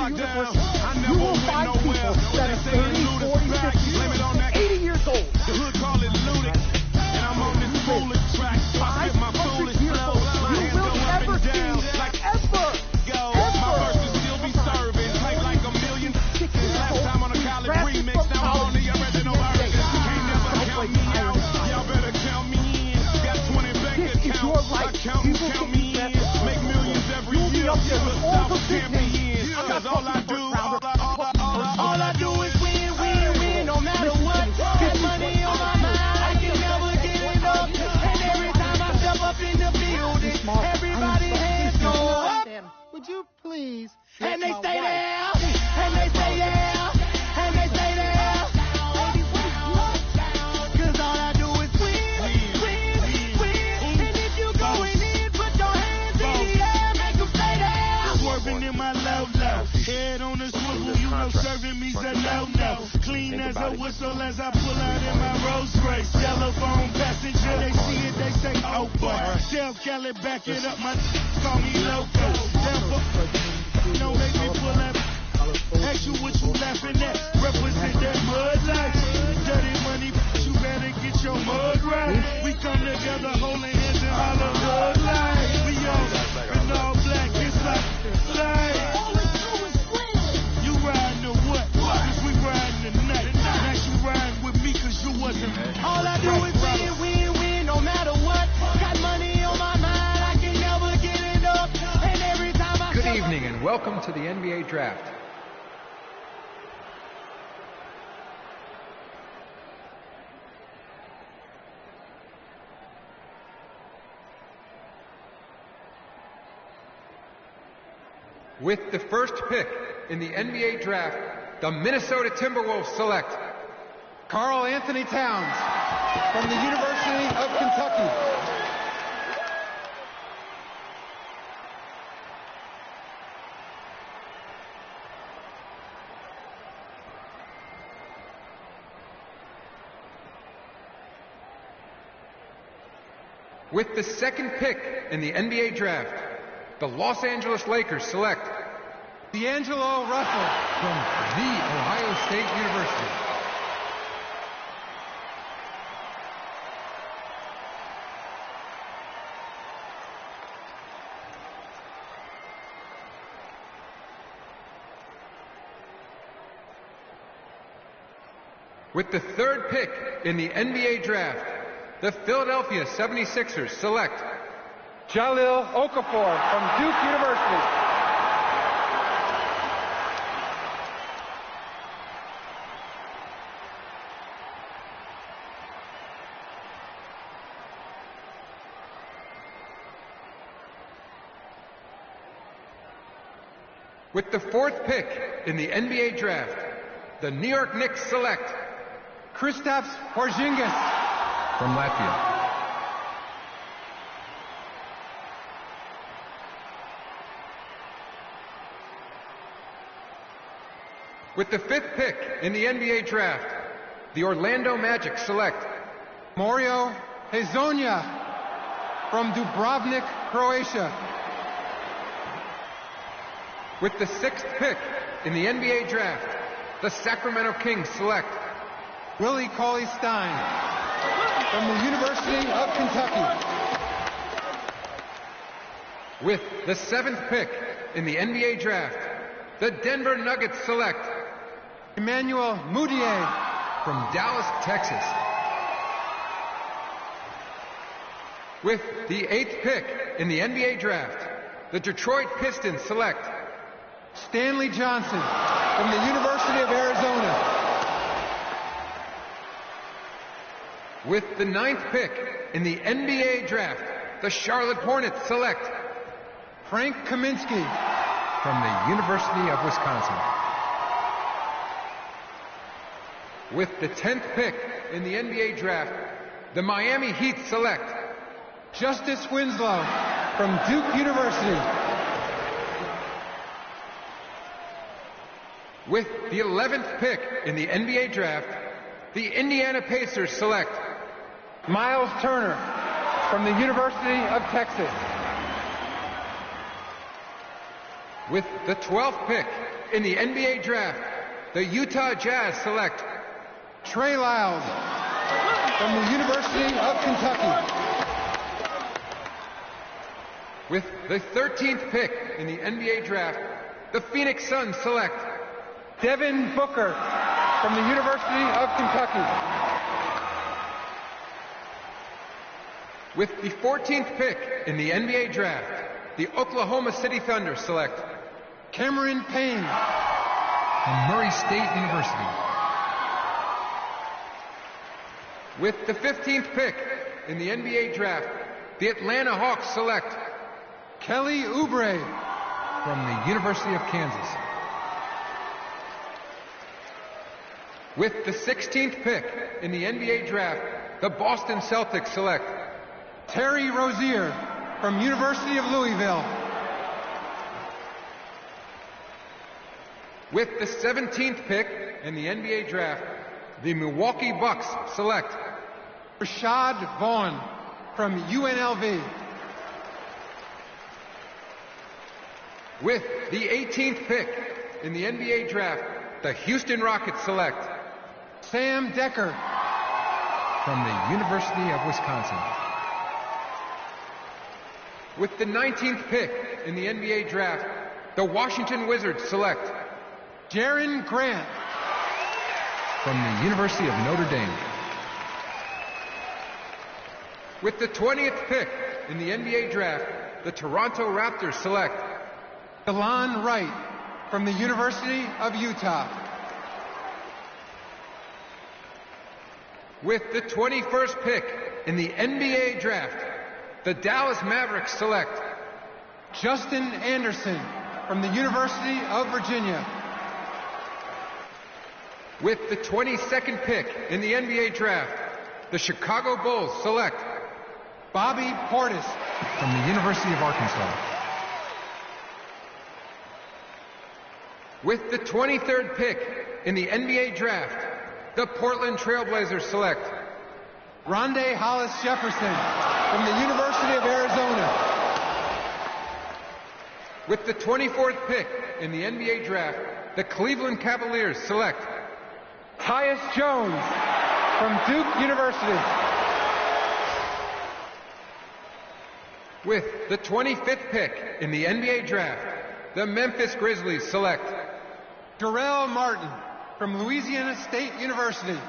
university, you will find people that are 30, 40, 50, 80 years old. The hood call it looted, and I'm on this foolish track. I spit my foolish flow, my hands go up and down like ever. My verses still be serving, tight like a million. Last time on a college remix, now I'm on the original version. Can't never count me out, y'all better count me in. Got 20 bank accounts, count me in. Make millions every year, South champions. Cause all I do is win, no matter what. Got money on my mind, I can never get enough. And every time I step up in the building, everybody hands go up. Would you please? And they stay there, and they stay there, and they stay there. Cause all I do is win. And if you going in, put your hands in the air, make them stay there. Swerving in my low, head on the swivel, you know serving me's a no-no. Clean as a whistle as I pull out in my Rolls Royce. Telephone passenger, they see it, they say, oh boy. Tell Kelly, back it up, my call me loco. Don't make me pull up. Ask you what you laughing at. Represent that mud life. Dirty money, you better get your mud right. We come together holding hands and holler mud life. We all in all black, it's like you riding or what? Cause we riding tonight. Now you riding with me cause you wasn't. All I do is win, no matter what. Got money on my mind, I can never get it up. And every time I Good evening and welcome to the NBA Draft. With the first pick in the NBA Draft, the Minnesota Timberwolves select Karl Anthony Towns from the University of Kentucky. With the second pick in the NBA Draft, the Los Angeles Lakers select D'Angelo Russell from The Ohio State University. With the third pick in the NBA Draft, the Philadelphia 76ers select Jahlil Okafor from Duke University. With the fourth pick in the NBA Draft, the New York Knicks select Kristaps Porzingis from Latvia. With the fifth pick in the NBA Draft, the Orlando Magic select Mario Hezonja from Dubrovnik, Croatia. With the sixth pick in the NBA Draft, the Sacramento Kings select Willie Cauley-Stein from the University of Kentucky. With the seventh pick in the NBA Draft, the Denver Nuggets select Emmanuel Mudiay from Dallas, Texas. With the eighth pick in the NBA Draft, the Detroit Pistons select Stanley Johnson from the University of Arizona. With the ninth pick in the NBA Draft, the Charlotte Hornets select Frank Kaminsky from the University of Wisconsin. With the 10th pick in the NBA Draft, the Miami Heat select Justice Winslow from Duke University. With the 11th pick in the NBA Draft, the Indiana Pacers select Miles Turner from the University of Texas. With the 12th pick in the NBA Draft, the Utah Jazz select Trey Lyles from the University of Kentucky. With the 13th pick in the NBA Draft, the Phoenix Suns select Devin Booker from the University of Kentucky. With the 14th pick in the NBA Draft, the Oklahoma City Thunder select Cameron Payne from Murray State University. With the 15th pick in the NBA Draft, the Atlanta Hawks select Kelly Oubre from the University of Kansas. With the 16th pick in the NBA Draft, the Boston Celtics select Terry Rozier from University of Louisville. With the 17th pick in the NBA Draft, the Milwaukee Bucks select Rashad Vaughn from UNLV. With the 18th pick in the NBA Draft, the Houston Rockets select Sam Decker from the University of Wisconsin. With the 19th pick in the NBA Draft, the Washington Wizards select Jaren Grant from the University of Notre Dame. With the 20th pick in the NBA Draft, the Toronto Raptors select Delon Wright from the University of Utah. With the 21st pick in the NBA Draft, the Dallas Mavericks select Justin Anderson from the University of Virginia. With the 22nd pick in the NBA Draft, the Chicago Bulls select Bobby Portis from the University of Arkansas. With the 23rd pick in the NBA Draft, the Portland Trailblazers select Rondé Hollis Jefferson from the University of Arizona. With the 24th pick in the NBA Draft, the Cleveland Cavaliers select Tyus Jones from Duke University. With the 25th pick in the NBA Draft, the Memphis Grizzlies select Jarrell Martin from Louisiana State University.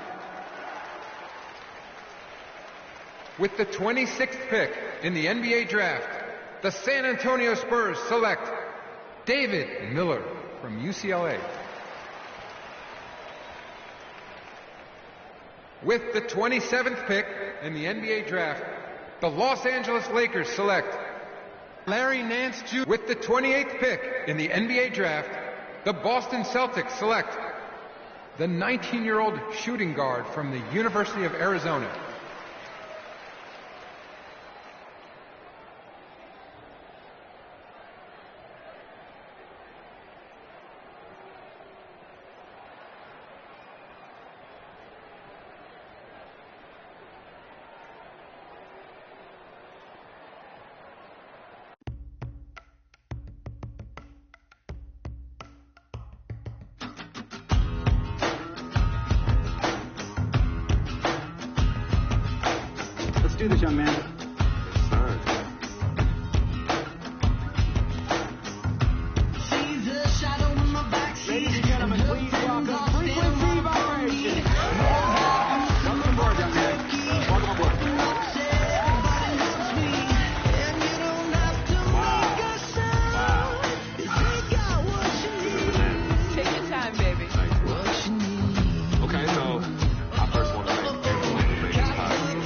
With the 26th pick in the NBA Draft, the San Antonio Spurs select David Miller from UCLA. With the 27th pick in the NBA Draft, the Los Angeles Lakers select Larry Nance Jr. With the 28th pick in the NBA Draft, the Boston Celtics select the 19-year-old shooting guard from the University of Arizona. Let's do this, young man. Ladies and gentlemen, please welcome Frequency Vibration. Welcome aboard, young man. Welcome aboard. Take your time, baby. Okay, so I first want to thank everyone who made this possible.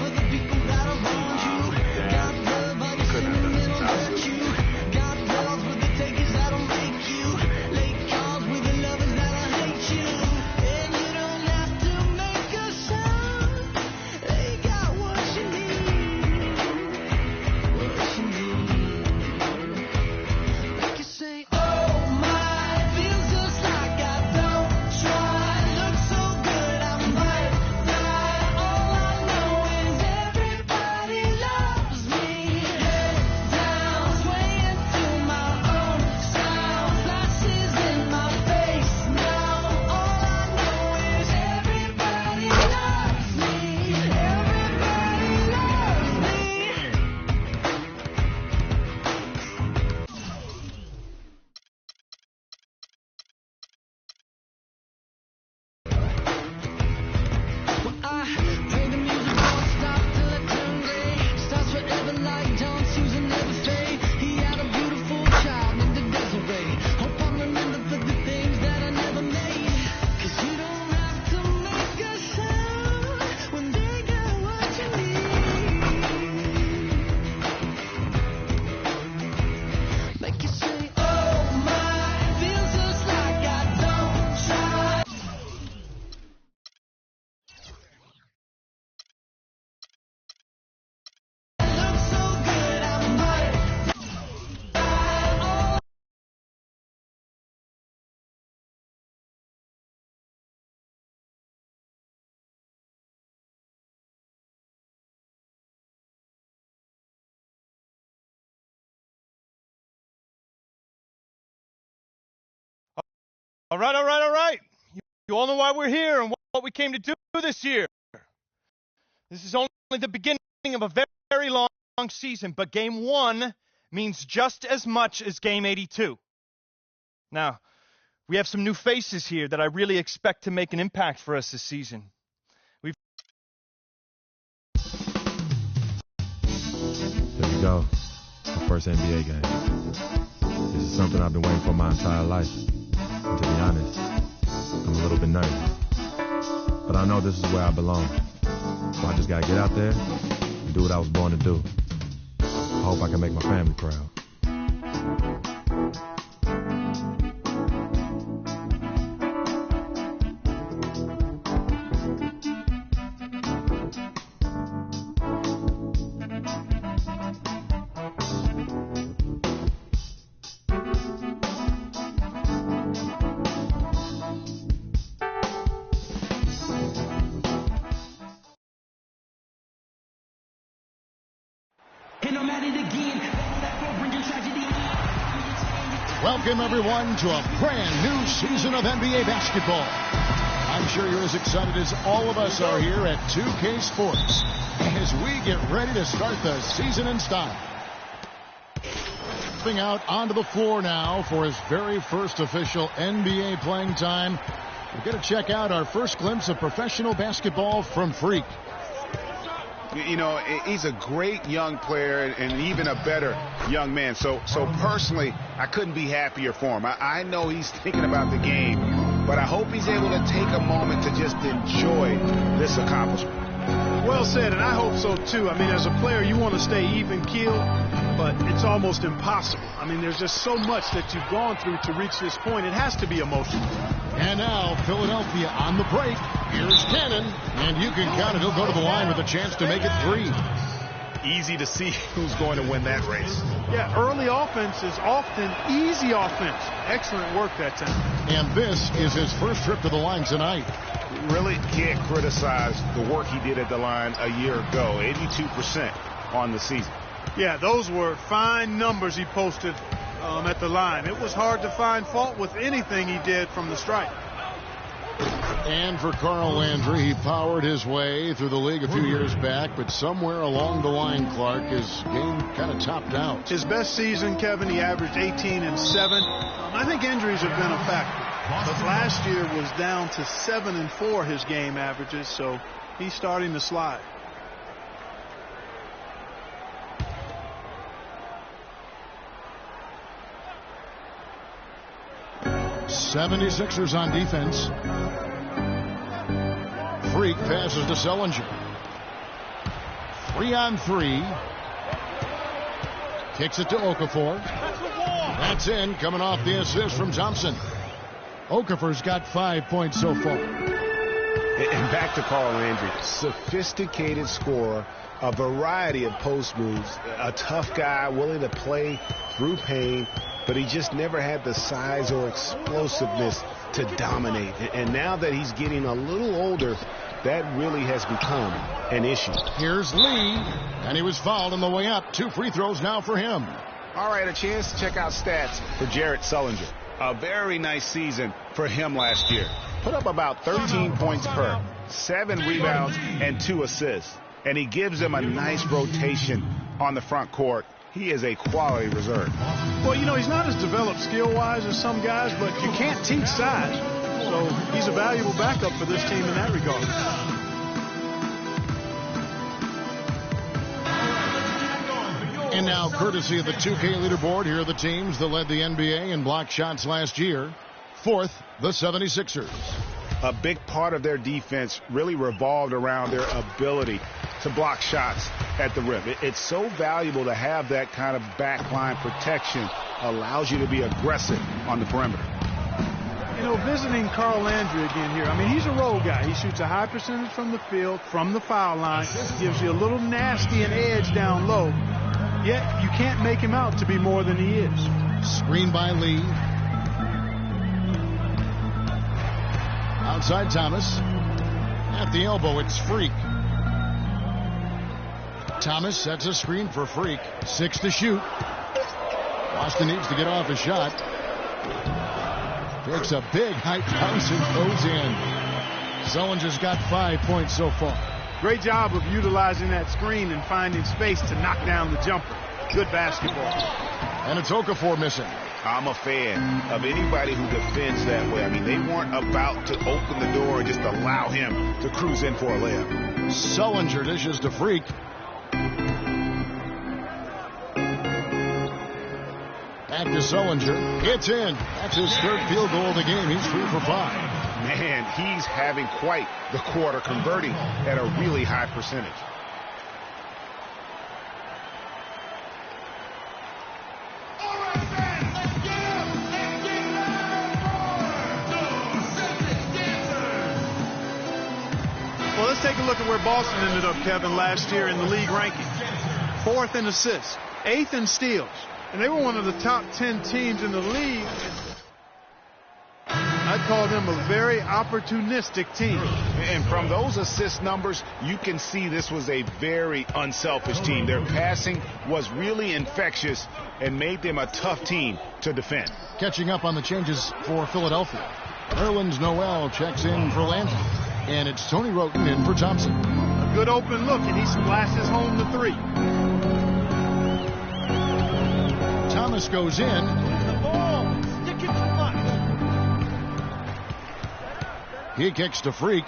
All right. You all know why we're here and what we came to do this year. This is only the beginning of a very, very long season, but Game 1 means just as much as Game 82. Now, we have some new faces here that I really expect to make an impact for us this season. There you go. My first NBA game. This is something I've been waiting for my entire life. And to be honest, I'm a little bit nervous. But I know this is where I belong. So I just gotta get out there and do what I was born to do. I hope I can make my family proud. Welcome, everyone, to a brand new season of NBA basketball. I'm sure you're as excited as all of us are here at 2K Sports as we get ready to start the season in style. Stepping out onto the floor now for his very first official NBA playing time. We're going to check out our first glimpse of professional basketball from Freak. You know, he's a great young player and even a better young man. So personally, I couldn't be happier for him. I know he's thinking about the game, but I hope he's able to take a moment to just enjoy this accomplishment. Well said, and I hope so, too. I mean, as a player, you want to stay even-keeled, but it's almost impossible. I mean, there's just so much that you've gone through to reach this point. It has to be emotional. And now, Philadelphia on the break. Here's Cannon, and you can count it. He'll go to the line with a chance to make it 3. Easy to see who's going to win that race. Yeah, early offense is often easy offense. Excellent work that time. And this is his first trip to the line tonight. Really can't criticize the work he did at the line a year ago. 82% on the season. Yeah, those were fine numbers he posted at the line. It was hard to find fault with anything he did from the stripe. And for Carl Landry, he powered his way through the league a few years back, but somewhere along the line, Clark, his game kind of topped out. His best season, Kevin, he averaged 18 and 7. I think injuries have been a factor. But last year was down to 7 and 4 his game averages, so he's starting to slide. '76ers on defense. Freak passes to Sellinger. 3-on-3. Kicks it to Okafor. That's in, coming off the assist from Thompson. Okafor's got 5 points so far. And back to Carl Landry. Sophisticated scorer, a variety of post moves, a tough guy willing to play through pain, but he just never had the size or explosiveness to dominate. And now that he's getting a little older, that really has become an issue. Here's Lee, and he was fouled on the way up. 2 free throws now for him. All right, a chance to check out stats for Jarrett Sellinger. A very nice season for him last year. Put up about 13 points per, 7 rebounds, and 2 assists. And he gives them a nice rotation on the front court. He is a quality reserve. Well, you know, he's not as developed skill-wise as some guys, but you can't teach size. So he's a valuable backup for this team in that regard. And now, courtesy of the 2K leaderboard, here are the teams that led the NBA in block shots last year. 4th, the 76ers. A big part of their defense really revolved around their ability to block shots at the rim. It's so valuable to have that kind of backline protection. Allows you to be aggressive on the perimeter. You know, visiting Carl Landry again here, I mean, he's a roll guy. He shoots a high percentage from the field, from the foul line, gives you a little nasty and edge down low. Yet you can't make him out to be more than he is. Screen by Lee. Outside Thomas. At the elbow, it's Freak. Thomas sets a screen for Freak. 6 to shoot. Boston needs to get off a shot. Takes a big height bounce and goes in. Sullinger's got 5 points so far. Great job of utilizing that screen and finding space to knock down the jumper. Good basketball. And it's Okafor missing. I'm a fan of anybody who defends that way. I mean, they weren't about to open the door and just allow him to cruise in for a layup. Sullinger dishes to Freak. Back to Sullinger. It's in. That's his third field goal of the game. He's 3 for 5. Man, he's having quite the quarter, converting at a really high percentage. Well, let's take a look at where Boston ended up, Kevin, last year in the league ranking. 4th in assists, 8th in steals, and they were one of the top 10 teams in the league. I'd call them a very opportunistic team. And from those assist numbers, you can see this was a very unselfish team. Their passing was really infectious and made them a tough team to defend. Catching up on the changes for Philadelphia. Nerlens Noel checks in for Landry. And it's Tony Roten in for Thompson. A good open look, and he splashes home the 3. Thomas goes in. The ball. Stick it too much. He kicks to Freak.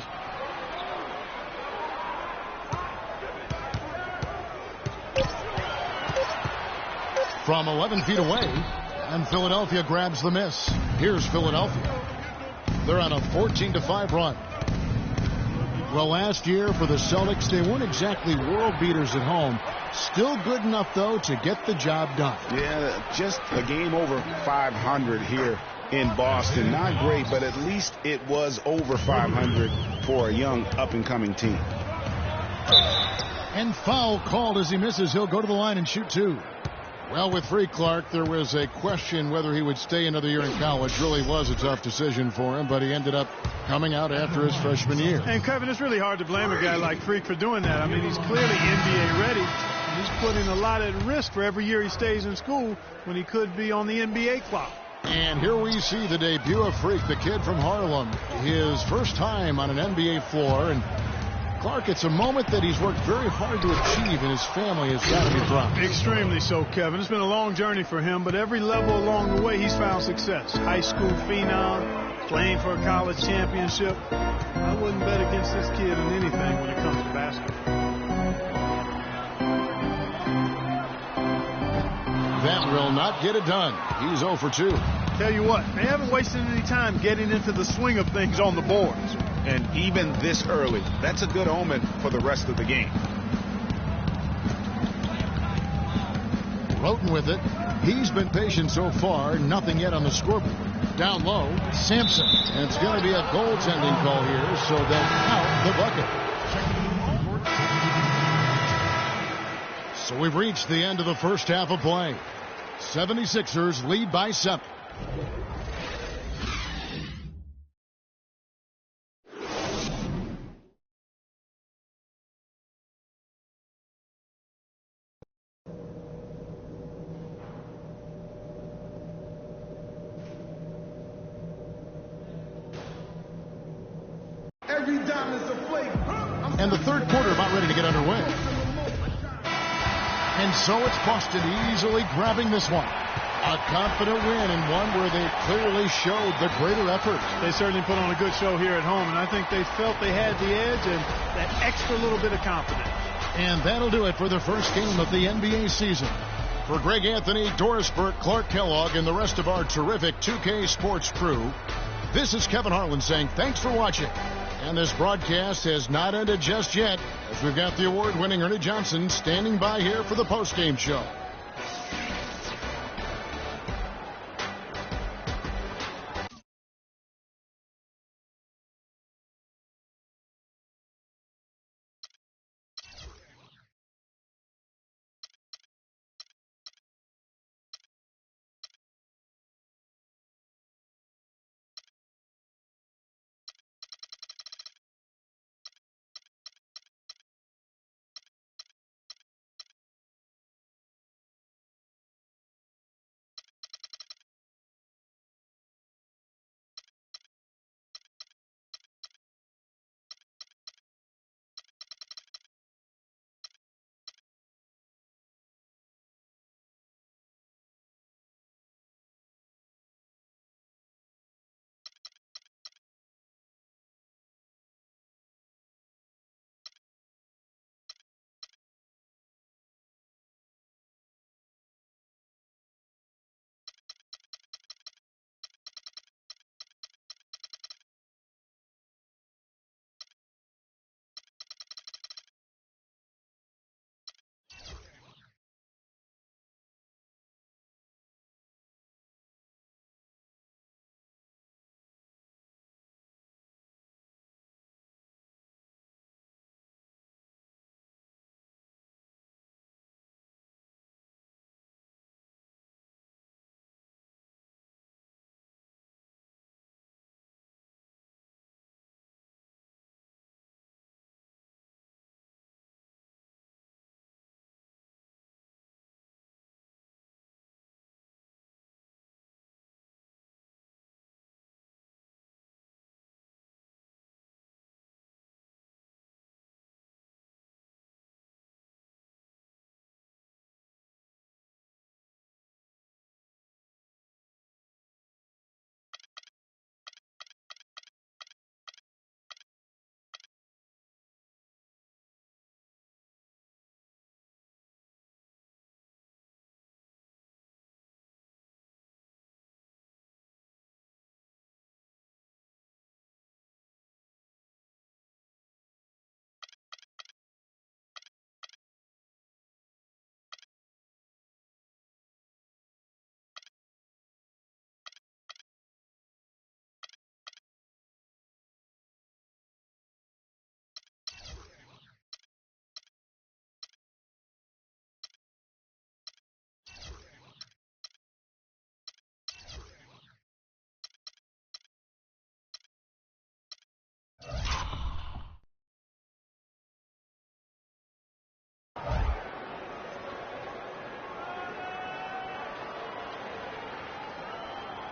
From 11 feet away, and Philadelphia grabs the miss. Here's Philadelphia. They're on a 14-5 run. Well, last year for the Celtics, they weren't exactly world beaters at home. Still good enough, though, to get the job done. Yeah, just a game over 500 here in Boston. Not great, but at least it was over 500 for a young up-and-coming team. And foul called as he misses. He'll go to the line and shoot 2. Well, with Freak Clark, there was a question whether he would stay another year in college. Really was a tough decision for him, but he ended up coming out after his freshman year. And, Kevin, it's really hard to blame a guy like Freak for doing that. I mean, he's clearly NBA ready. And he's putting a lot at risk for every year he stays in school when he could be on the NBA clock. And here we see the debut of Freak, the kid from Harlem. His first time on an NBA floor. And Clark, it's a moment that he's worked very hard to achieve, and his family has got to be proud. Extremely so, Kevin. It's been a long journey for him, but every level along the way, he's found success. High school phenom, playing for a college championship. I wouldn't bet against this kid in anything when it comes to basketball. That will not get it done. He's 0 for 2. Tell you what, they haven't wasted any time getting into the swing of things on the boards. And even this early, that's a good omen for the rest of the game. Roten with it. He's been patient so far. Nothing yet on the scoreboard. Down low, Sampson. And it's going to be a goaltending call here, so then out the bucket. So we've reached the end of the first half of play. 76ers lead by 7. And the third quarter about ready to get underway. And so it's Boston easily grabbing this one. A confident win, and one where they clearly showed the greater effort. They certainly put on a good show here at home, and I think they felt they had the edge and that extra little bit of confidence. And that'll do it for the first game of the NBA season. For Greg Anthony, Doris Burke, Clark Kellogg, and the rest of our terrific 2K Sports crew, this is Kevin Harlan saying thanks for watching. And this broadcast has not ended just yet, as we've got the award-winning Ernie Johnson standing by here for the postgame show.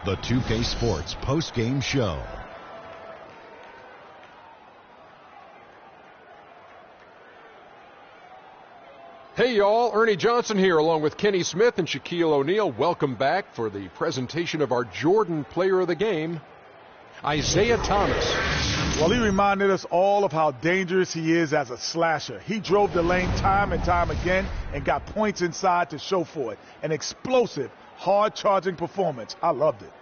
The 2K Sports post-game show. Hey y'all, Ernie Johnson here along with Kenny Smith and Shaquille O'Neal. Welcome back for the presentation of our Jordan Player of the Game, Isaiah Thomas. Well, he reminded us all of how dangerous he is as a slasher. He drove the lane time and time again and got points inside to show for it. An explosive, hard-charging performance. I loved it.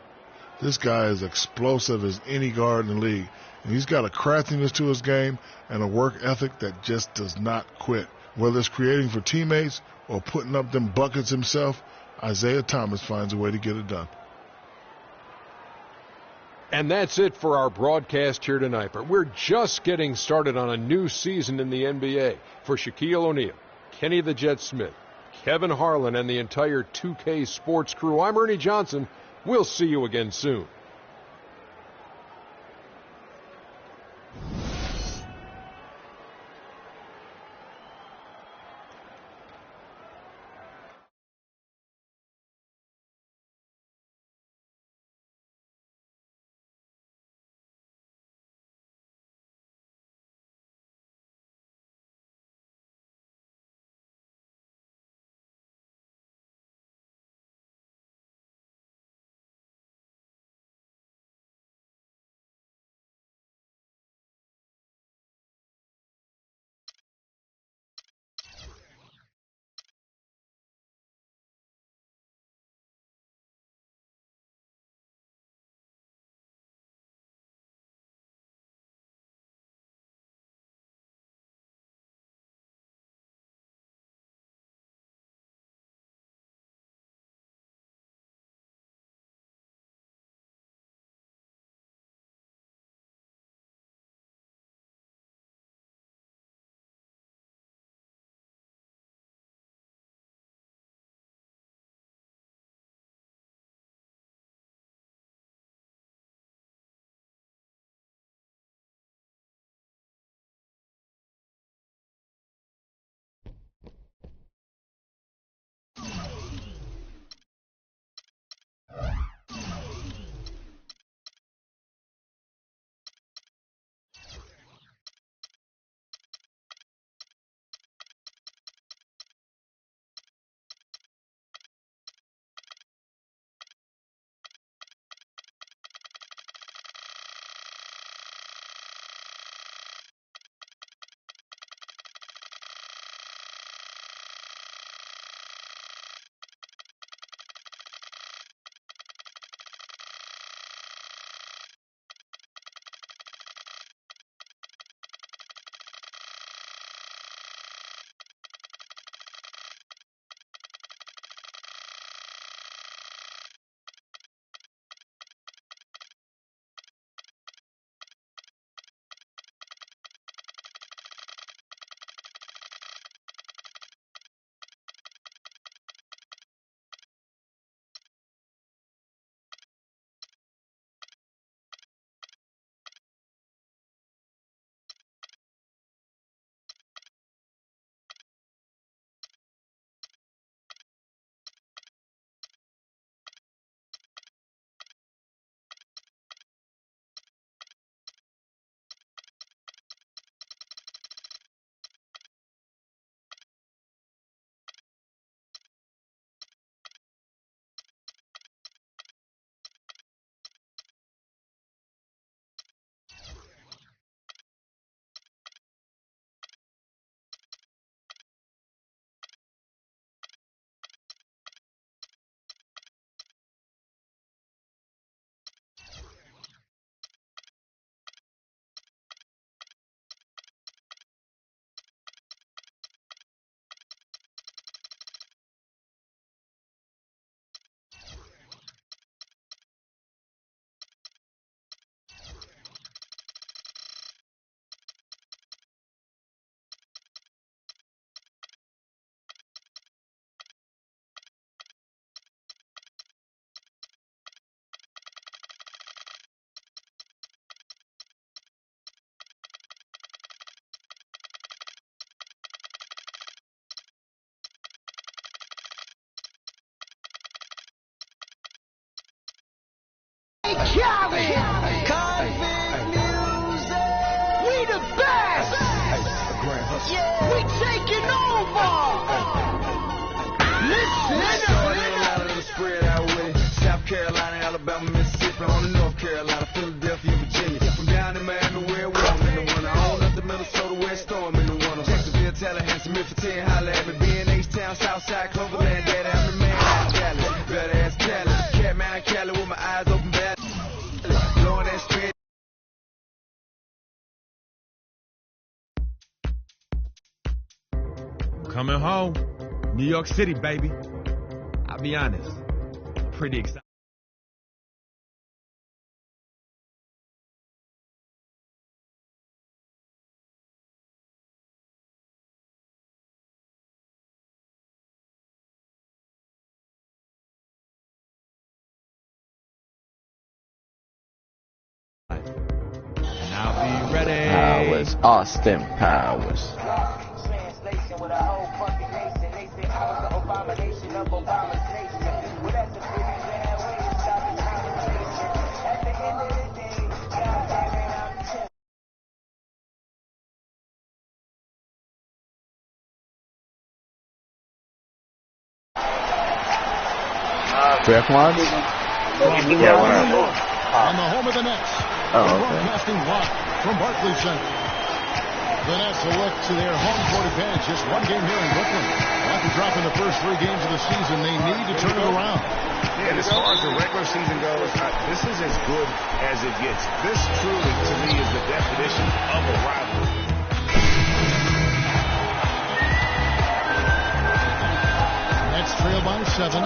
This guy is explosive as any guard in the league. And he's got a craftiness to his game and a work ethic that just does not quit. Whether it's creating for teammates or putting up them buckets himself, Isaiah Thomas finds a way to get it done. And that's it for our broadcast here tonight. But we're just getting started on a new season in the NBA. For Shaquille O'Neal, Kenny the Jet Smith, Kevin Harlan, and the entire 2K Sports crew, I'm Ernie Johnson. We'll see you again soon. Carolina, Alabama, Mississippi, on to North Carolina, Philadelphia, Virginia. From down in Miami where we're warm in the winter, on up to Minnesota where it's storm in the winter. Jacksonville, Tallahassee, Memphis, 10, holla at me. Being H-Town, Southside, Cloverland, daddy, I'm the man out Dallas. Better ass Dallas. Catman, Cali with my eyes open bad. Blowing that straight. Coming home. New York City, baby. I'll be honest. Pretty excited. And I'll be ready. Powers, Austin Powers. Draft mods? Yeah, on the home of the Nets. Oh, okay. Broadcasting live from Barclays Center. The Nets will look to their home court advantage. Just one game here in Brooklyn. After dropping the first 3 games of the season, they need to turn it around. Yeah, and as far as the regular season goes, this is as good as it gets. This truly, to me, is the definition of a rivalry. Nets trail by 7.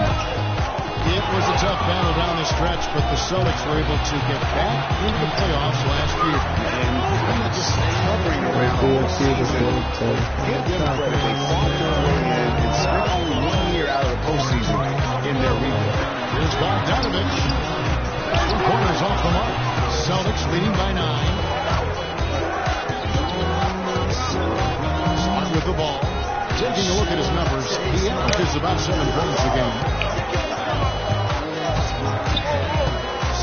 It was a tough battle down the stretch, but the Celtics were able to get back into the playoffs last year. And just covering around all season. Give them credit. They fought their way in and spent only 1 year out of the postseason in their rebuild. Here's Bogdanovich. 2 corners off the mark. Celtics leading by 9. Smart with the ball. Taking a look at his numbers, he averages about 7 points a game.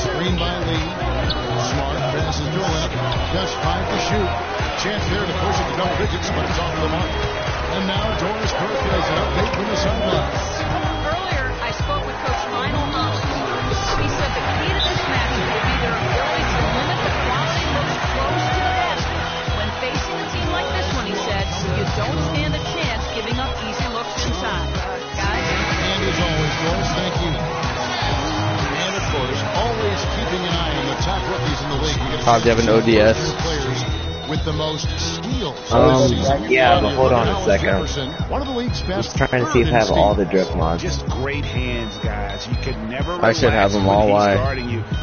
Screen by Lee. Smart passes to Lynn. Just 5 to shoot. Chance there to push it to double digits, but it's off the mark. And now Doris Burke has an update from the sidelines. Earlier, I spoke with Coach Lionel Thompson. He said the key to this match will be their ability to limit the quality looks close to the basket. When facing a team like this one, he said, you don't stand a chance giving up easy looks inside. Guys? And as always, Doris, thank you. And of course, always keeping an eye on the top rookies in the league. Do you have an ODS? With the most skills. Yeah, but hold on a second. One of the league's best. Just trying to see if I have all the drift mods. Just great hands, guys. You could never I should have them all. Why?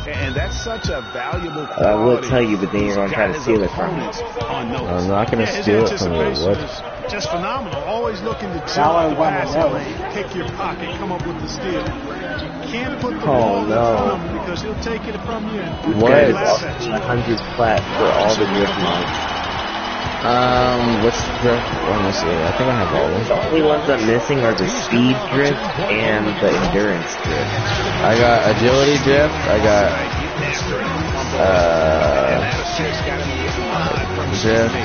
And that's such a valuable quality. I will tell you, but then you're going to try to steal it from me. I'm not going to steal it from you. What? Just phenomenal. Always looking to jump the passing lane, pick your pocket, come up with the steal. Can't put the ball in front of him because he'll take it from you. What is 100 flat for all the drift mods? What's the drift? Let me see. I think I have all of them. The only ones I'm missing are the speed drift and the endurance drift. I got agility drift. I got drift.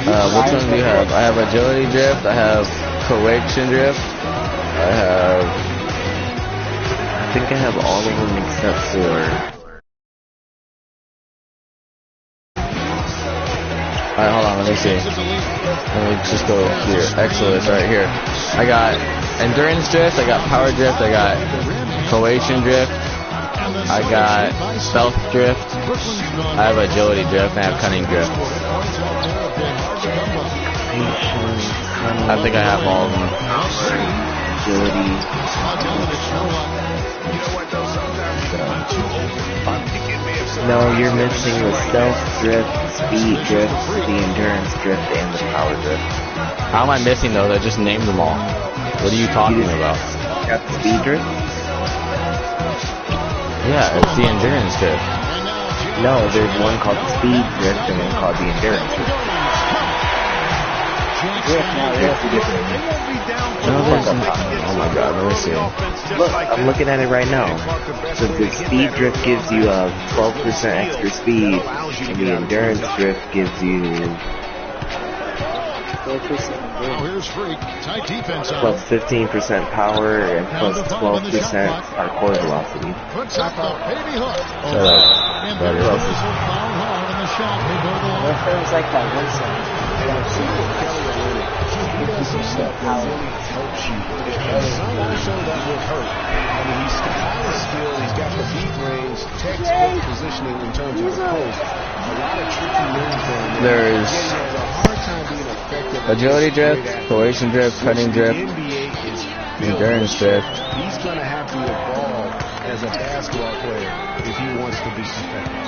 Which one do you have? I have agility drift. I have coaction drift. I think I have all of them except for. Alright, hold on, let me see. Let me just go here. Exodus right here. I got endurance drift, I got power drift, I got coation drift, I got stealth drift, I have agility drift, and I have cunning drift. I think I have all of them. No, you're missing the stealth drift, speed drift, the endurance drift, and the power drift. How am I missing those? I just named them all. What are you talking about? Got the speed drift? Yeah, it's the endurance drift. No, there's one called the speed drift and one called the endurance drift. No, there's not. Oh my god, let me see. Look, I'm looking at it right now. So the speed drift gives you 12% extra speed, and the endurance drift gives you Now here's Freak. Tight defense on. Plus 15% power and plus 12% our core velocity. Puts up the baby hook. Shut up. And there's the whistle found hard in the shot. They go to the line. It was like that one side. He doesn't really helps you. And some also that will hurt. I mean, he's highly skilled. He's got the deep range, textbook positioning in terms of the post. A lot of tricky moves there. There's he has a hard time being effective. agility drift, cohesion drift, cutting drift, endurance drift. He's going to have to evolve as a basketball player if he wants to be effective.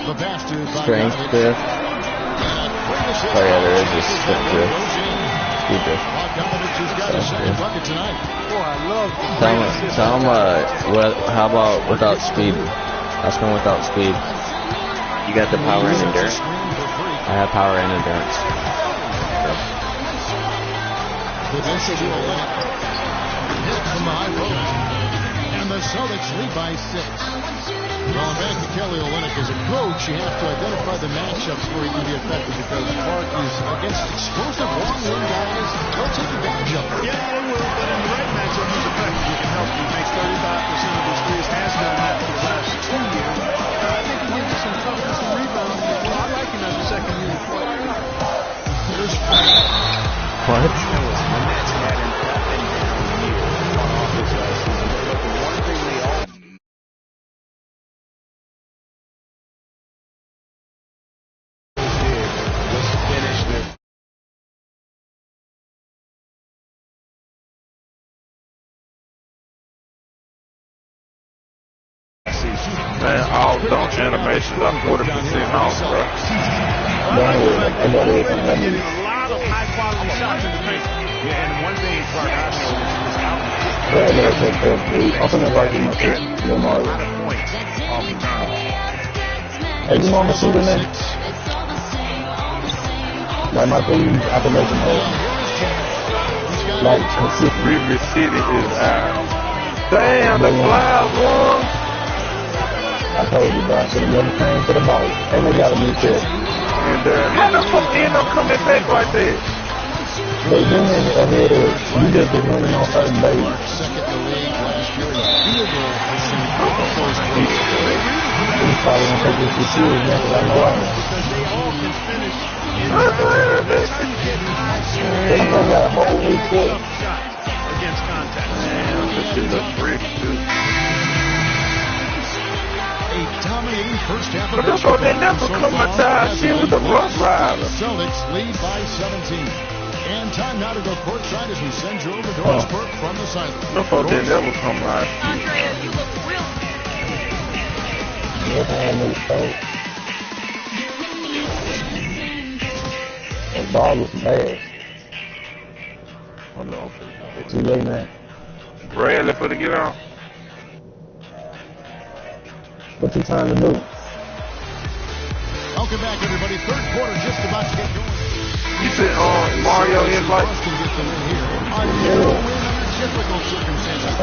The pass to Strength drift. Oh yeah, there is a strength drift. Speed drift. Tell him, how about without speed? Ask him without speed. You got the power and endurance? I have power and endurance. And the Celtics lead by 6. Going back to Kelly Olynyk as a coach, you have to identify the matchups where he can be effective because Clark is against explosive long-run guys. They'll take advantage of it. Yeah, they will, but in the right matchup, he's effective. He can help you. He makes 35% of his threes, has done that for the last 2 years. I think he gives you some toughness and rebounding. Well, I like him as a second unit player. Here's What? The Nets had an up and down year on offense last season. But the one thing they all Man, all dunk animations are 40% off, bro. A lot of high-quality shots in the paint. Yeah, and one thing Clark I know Hey, you want to see the next? Like my thing, I can make them like consistent. River City is out. Damn, the clouds won. I told you, bro. I should have never came to the ball. And they got a new kid. And how the fuck they end up coming back like that? They been in ahead. You just been running on certain days. second in the league last year in field goal percentage. He's probably going to take this serious, man, because I know I am. because they all can finish in They got a whole new court. against contact. Damn, this shit looks freaky, too. A dominating first half of But that's why they never come out time. She was a rough rider. Celtics lead by 17. And time now to go courtside as we send you over to Dorsburg from the sideline. That's why they never come out. Andrea, you look real. That ball was bad. Oh, no. Too late, man. Bradley for to get out. What you trying to do? Welcome back, everybody. Third quarter just about to get going. You said Mario is like. Boston gets the win here. A win under difficult circumstances.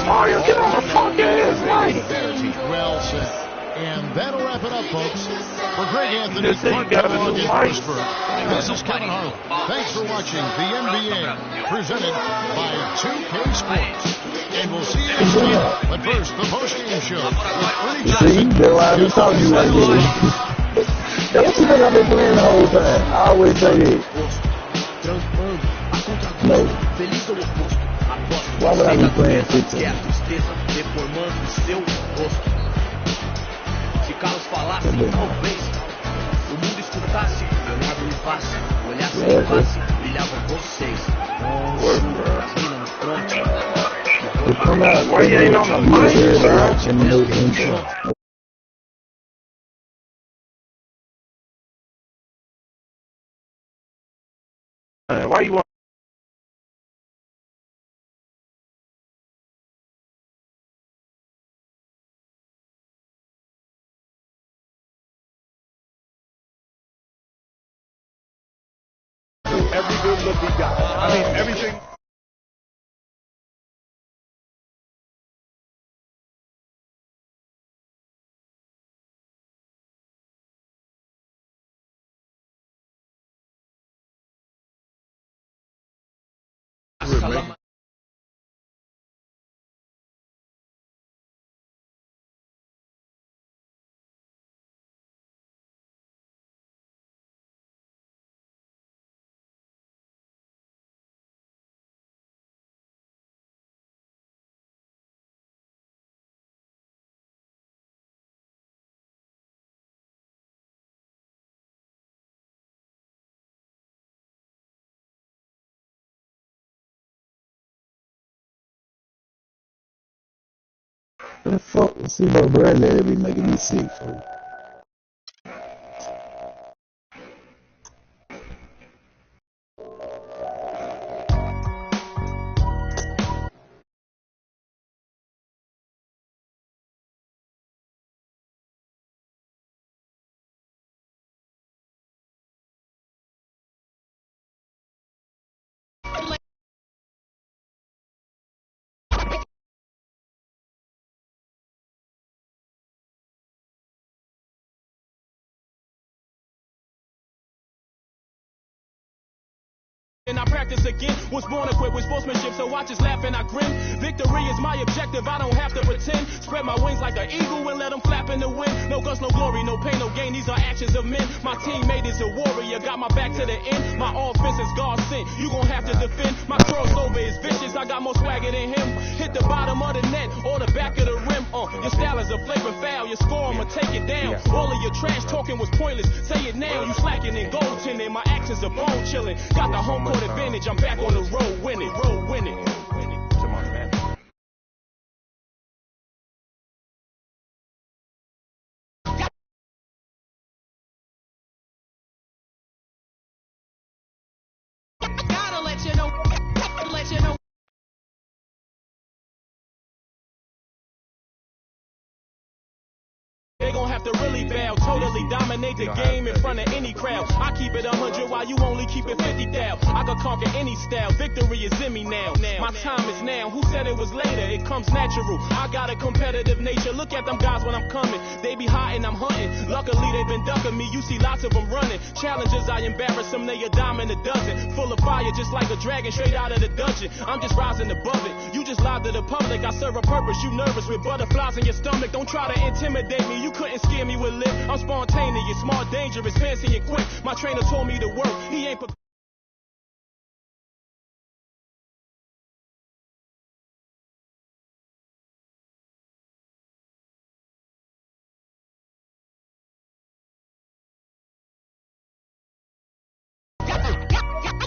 Mario, get on the fuck ass, man. Well said. And that'll wrap it up, folks. For Greg Anthony, This ain't Clark got Kellogg a in mic. Pittsburgh, this is Kevin Harlan. Thanks for watching the NBA, presented by 2K Sports. And we'll see you next week. But first, the post-game show with Ernie See, Johnson. that's why I be talking to you like this. That's what you think I've been playing the whole time. I always say that. No. Why would I be playing 15? Se Carlos falasse, talvez o mundo escutasse. Eu não abri fácil, olhasse em face, brilhavam vocês. Why you ain't on the mic, bro? Why you want every good look he got. I mean, everything. man. The fuck, see, no bread be making me sick. And I practice again, was born equipped with sportsmanship, so I just laugh and I grin. Victory is my objective, I don't have to pretend. Spread my wings like an eagle and let them flap in the wind. No guts, no glory, no pain, no gain, these are actions of men. My teammate is a warrior, got my back to the end. My offense is God sent, you gon' have to defend. My crossover is vicious, I got more swagger than him. Hit the bottom of the net or the back of the rim. Your style is a flagrant foul, your score, I'ma take it down. All of your trash talking was pointless, say it now. You slacking and goaltending, my actions are bone chilling. Got the home court advantage, I'm back on the road winning, road winning. Come on, man. Gotta let you know, let you know. They gon' have to really bow, totally dominate the game in front of any crowd. I keep it 100 while you only keep it 50 thou. I can conquer any style, victory is in me now. My time is now, who said it was later? It comes natural, I got a competitive nature. Look at them guys when I'm coming, they be hot and I'm hunting. Luckily they've been ducking me, you see lots of them running. Challenges, I embarrass them, they a dime in a dozen. Full of fire just like a dragon straight out of the dungeon. I'm just rising above it, you just lied to the public. I serve a purpose, you nervous with butterflies in your stomach. Don't try to intimidate me, you couldn't scare me with lip. I'm spontaneous, smart, dangerous, fancy and quick. My trainer told me to work, he ain't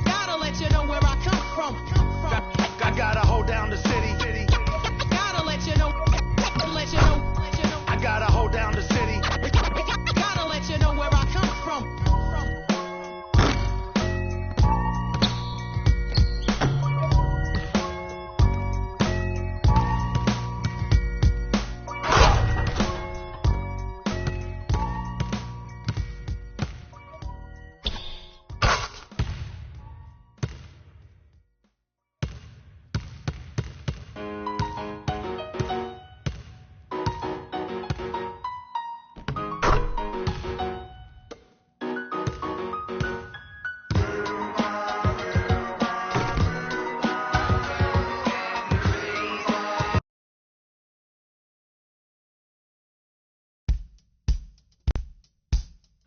gotta let you know where I come from. I gotta hold down the city. Gotta let you know, let you know. I gotta hold down the city. Gotta let you know where I come from.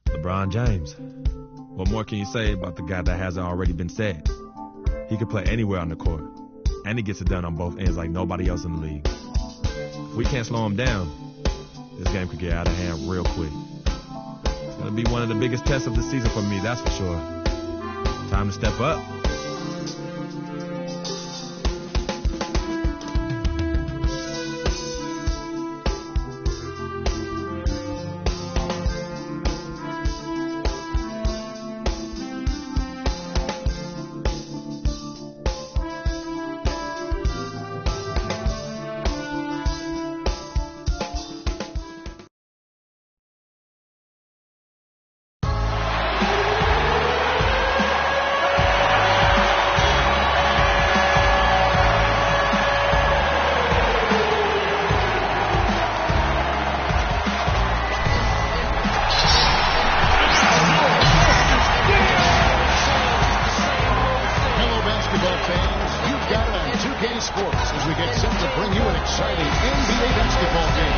LeBron James. What more can you say about the guy that hasn't already been said? He can play anywhere on the court, and he gets it done on both ends like nobody else in the league. If we can't slow him down, this game could get out of hand real quick. It's going to be one of the biggest tests of the season for me, that's for sure. Time to step up. we get set to bring you an exciting NBA basketball game.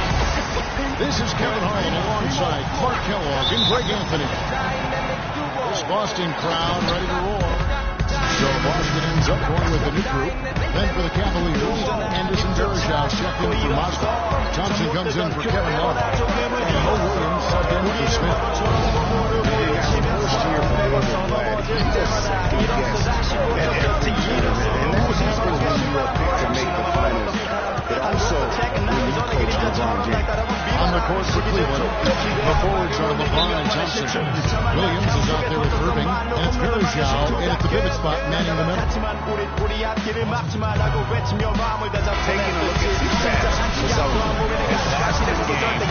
This is Kevin Harlan alongside Clark Kellogg and Greg Anthony. This Boston crowd ready to roar. So Boston ends up going with the new group. Then for the Cavaliers, Anderson Bergeau checked in for Moscow. Thompson comes in for Kevin Love. And Mo Williams subbed in for Smith. On the court for Cleveland, the forwards are LeBron and Johnson. Williams is out there with Irving, and it's Bergeau in at the pivot spot, manning the middle. Taking a look at the stats, so his last 10 games,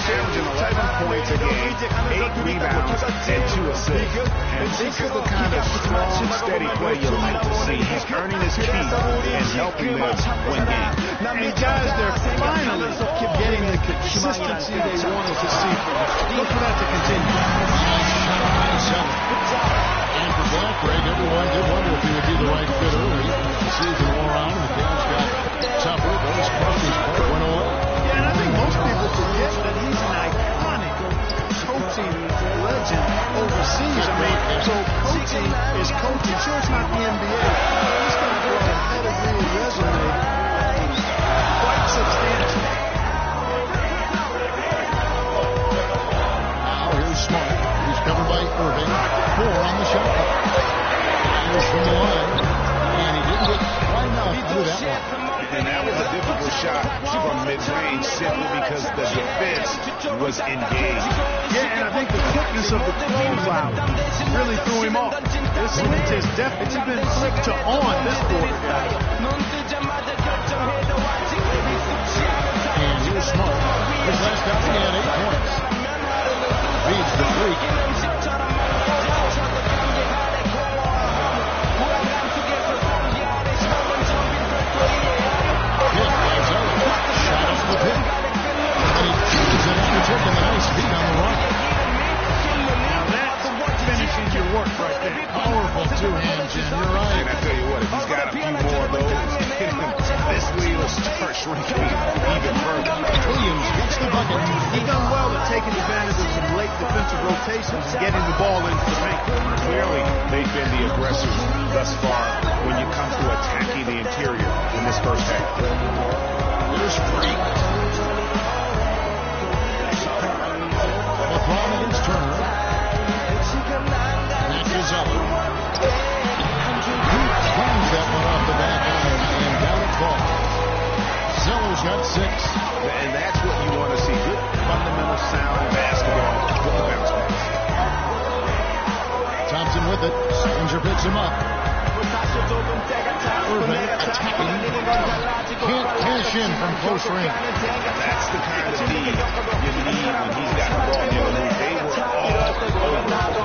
averaging 11 points a game, 8 rebounds, and 2 assists. And this is the kind of strong, steady play you like to see. He's earning his keep and helping them win games. And guys, they're finally getting the consistency they wanted to see. Look for that to continue. And for Black, Greg, everyone did wonder if he would be the right fit early. The season wore on, and the Cavs got tougher. Those questions went away. Yeah, and I think most people forget that he's an iconic coaching legend overseas. I mean, so coaching is coaching. Sure, it's not the NBA. He's going to go a pedigree resume quite substantial. Now here's Smart. He's covered by Irving. 4 on the shot clock. Fires from the line. And he didn't get quite enough through that one. And that was a difficult shot from mid-range simply because the defense was engaged. Yeah, and I think the quickness of the closeout really threw him off. This switch has definitely been flipped to on this quarter, guys. And here's Smart. His last outing had 8 points. Reads the freak. Your work right there. Powerful two-hand jam. You're right. And I tell you what, if he's got a few more of those, this wheel will start shrinking even further. Williams gets the bucket. He's done well at taking advantage of some late defensive rotations and getting the ball into the paint. Clearly, they've been the aggressors thus far when you come to attacking the interior in this first half. There's Freak. LeBron against Turner. Matches up. He cleans that one off the back iron and down at 12. Zeller's got 6. And that's what you want to see. Good fundamental sound basketball with the bounce pass. Thompson with it. Springer picks him up. Irving attacking. Can't cash in from close range. That's the kind of need you need when he's got the ball. They were all over.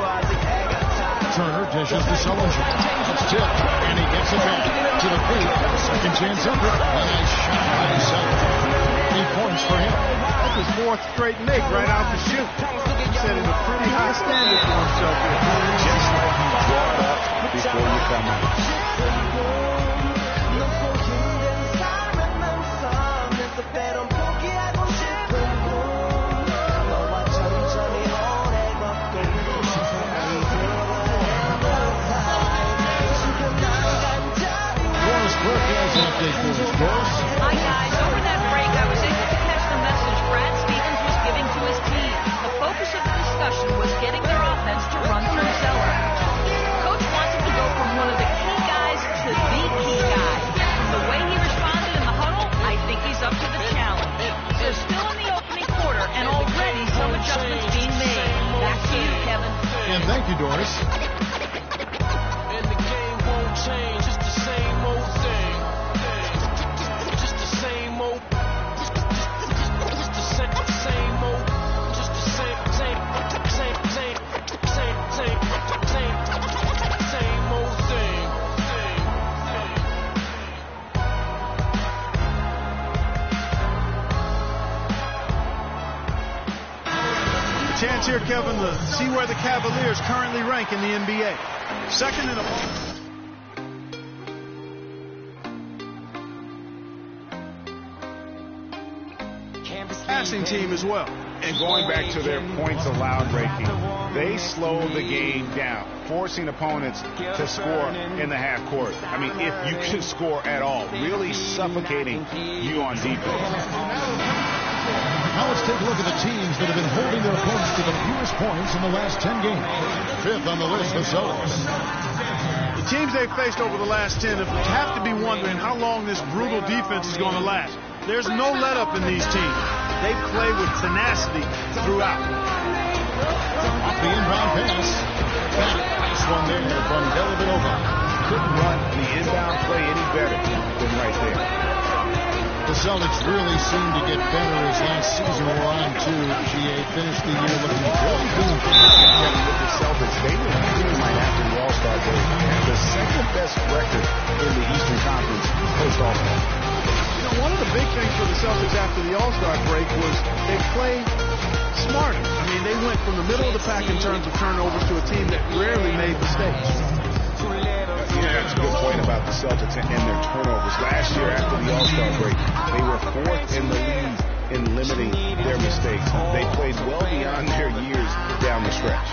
Turner dishes to Sullinger. It's tipped, and he gets it back to the paint. Second chance effort. Nice shot by Sullinger. 8 points for him. That's his 4th straight make right out the chute. He's setting a pretty high standard for himself here. Just like you brought up before you come out. Hi guys, over that break I was able to catch the message Brad Stevens was giving to his team. The focus of the discussion was getting their offense to run through Zeller. Coach wanted to go from one of the key guys to the key guy. From the way he responded in the huddle, I think he's up to the challenge. They're still in the opening quarter and already some adjustments being made. Back to you, Kevin. And thank you, Doris. And the game won't change, it's the same old thing. Chance here, Kevin, to see where the Cavaliers currently rank in the NBA. Second in a passing team as well. And going back to their points allowed rating, they slow the game down, forcing opponents to score in the half court. I mean, if you can score at all, really suffocating you on defense. Now let's take a look at the teams that have been holding their opponents to the fewest points in the last 10 games. Fifth on the list, the Celtics. The teams they've faced over the last 10 have to be wondering how long this brutal defense is going to last. There's no let-up in these teams. They play with tenacity throughout. Off the inbound pass. Nice one there from Dellavedova. Couldn't run the inbound play any better than right there. The Celtics really seem to get better as last season wore on, too. GA finished the year looking very good. With the Celtics, they were right after the All-Star break. The second-best record in the Eastern Conference post-All-Star. You know, one of the big things for the Celtics after the All-Star break was they played smarter. I mean, they went from the middle of the pack in terms of turnovers to a team that rarely made mistakes. Yeah, that's a good point about the Celtics and their turnovers. Last year after the All-Star break, they were fourth in the league in limiting their mistakes. They played well beyond their years down the stretch.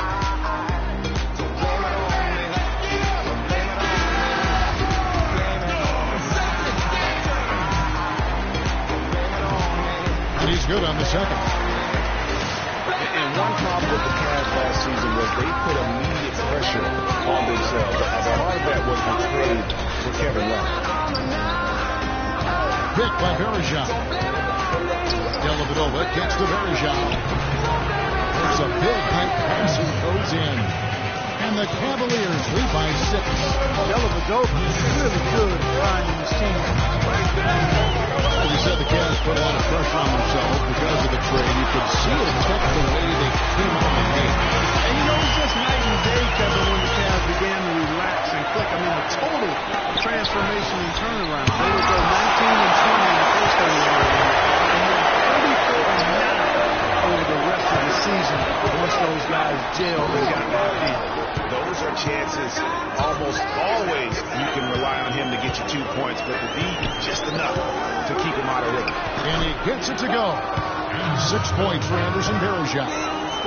And he's good on the second. And one problem with the Cavs last season was they put immediate pressure on themselves. A lot of that was the trade for Kevin Love. Pick by Bergeron. Dellavedova gets to Bergeron. It's a big height pass and goes in. And the Cavaliers lead by 6. Dellavedova is really good finding his team. As you said, the Cavs put a lot of pressure on themselves because of the trade. You could see it affect the way they came out of the game. And you know, it was just night and day, Kevin, when the Cavs began to relax and click. I mean, the total transformation and turnaround. They would go 19 and 20 in the first 30 years. And then 34 and 9 over the rest of the season once those guys jailed and got locked in. Those are chances almost always you can rely on him to get you 2 points, but the D just enough to keep him out of rhythm. And he gets it to go. 6 points for Anderson Bergeron.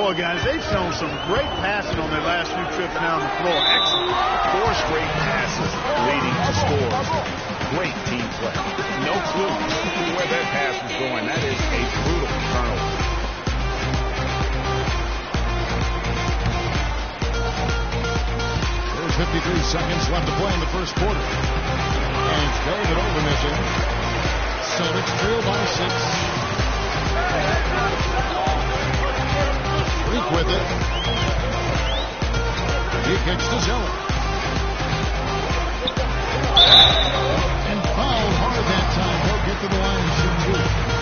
Boy, guys, they've shown some great passing on their last few trips down the floor. Excellent. 4 straight passes leading to scores. Great team play. No clue where that pass was going. That is a brutal turnover. 53 seconds left to play in the first quarter. And it's Dellavedova missing. Celtics trail by 6. Freak with it. He kicks to Zeller. And fouled hard that time. He'll get to the line and shoot 2.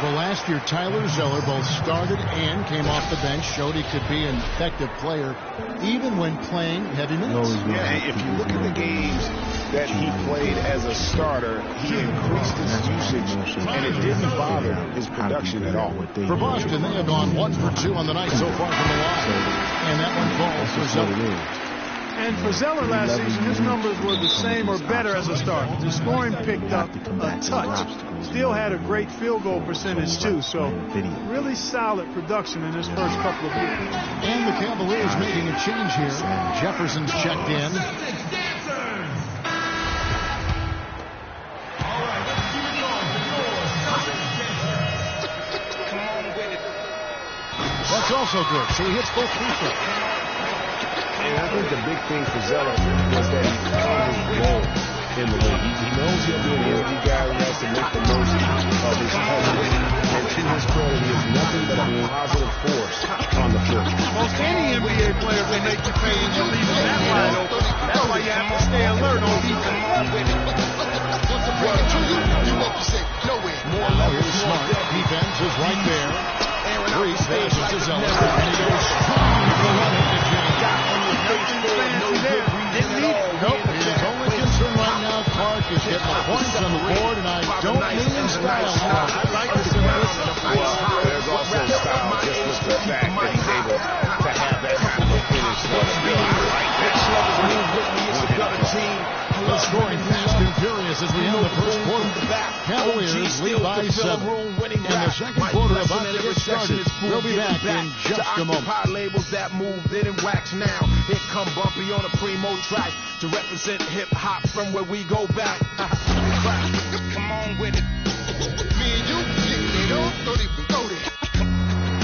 Well, last year, Tyler Zeller both started and came off the bench, showed he could be an effective player even when playing heavy minutes. Yeah, if you look at the games that he played as a starter, he increased his usage, and it didn't bother his production at all. For Boston, they have gone 1 for 2 on the night so far from the line. And that one falls for Zeller. And for Zeller last season, his numbers were the same or better as a starter. The scoring picked up a touch. Still had a great field goal percentage, too. So really solid production in his first couple of years. And the Cavaliers making a change here. Jefferson's checked in. That's also good. So he hits both free throws. And I think the big thing for Zeller was that he found his role in the league. He knows he'll be an energy guy who has to make the most of his touches. And to his credit, he is nothing but a positive force on the floor. Most any NBA player will make you pay when you leave that wide open. That's why you have to stay alert on defense. Here's Smart. Defense is right there. Reese passes to Zeller. And he goes strong to the one-handed jam. Nope. His only concern right now, Clark, is getting the points on the board, and I don't mean style. I like to see this. Well, there's also style just with the fact that he's able to have that kind of a finish. Still, I like that. The scoring fast and furious This is the end of the first quarter. Cavaliers lead by 7. And the second quarter about to get started. We'll be back in just a moment. Labels that move, didn't wax now. Here come Bumpy on a primo track to represent hip hop from where we go back. Come on with it. Me and you,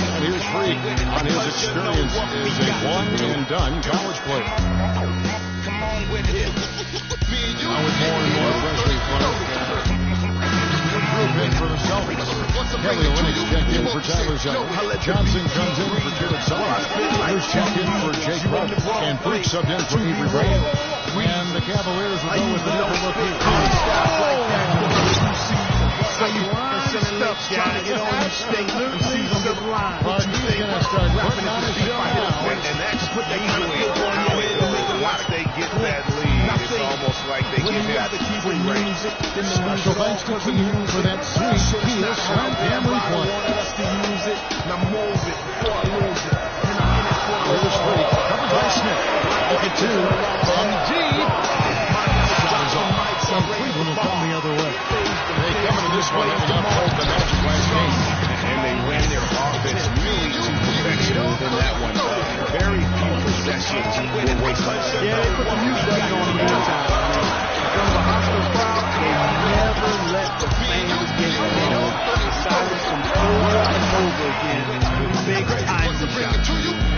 and here's Freak on his experience as a one-and-done college player. Come on with it. Now with more and more freshly flown. Group in for the Celtics. Kelly Olynyk checked in for Tyler Zeller. Johnson comes in for Jared Sullivan. Bruce checked in for Jake Brett. And Freak subbed in for Avery Brown. And the Cavaliers will go with the double look here. So you stuff trying to get on the state season of the line. But he's going to start putting on his show now. And that's put that kind of feel on your head to make a lot. They get that lead. It's almost like they give him free reign. Special thanks to Team for that sweet Kia Slam Family Play. Now move it before I lose it. Here's Freak, covered by Smith. Look at 2 from deep. Shot is on. And Cleveland will come the other way. They come into this one having upheld the Magic last game. And they ran their offense really to perfection in that one. Very few possessions were wasted. Yeah, they put the mute button on them all time. In front of a hostile crowd, they never let the fans get in. They silence them over and over again. Big time shot.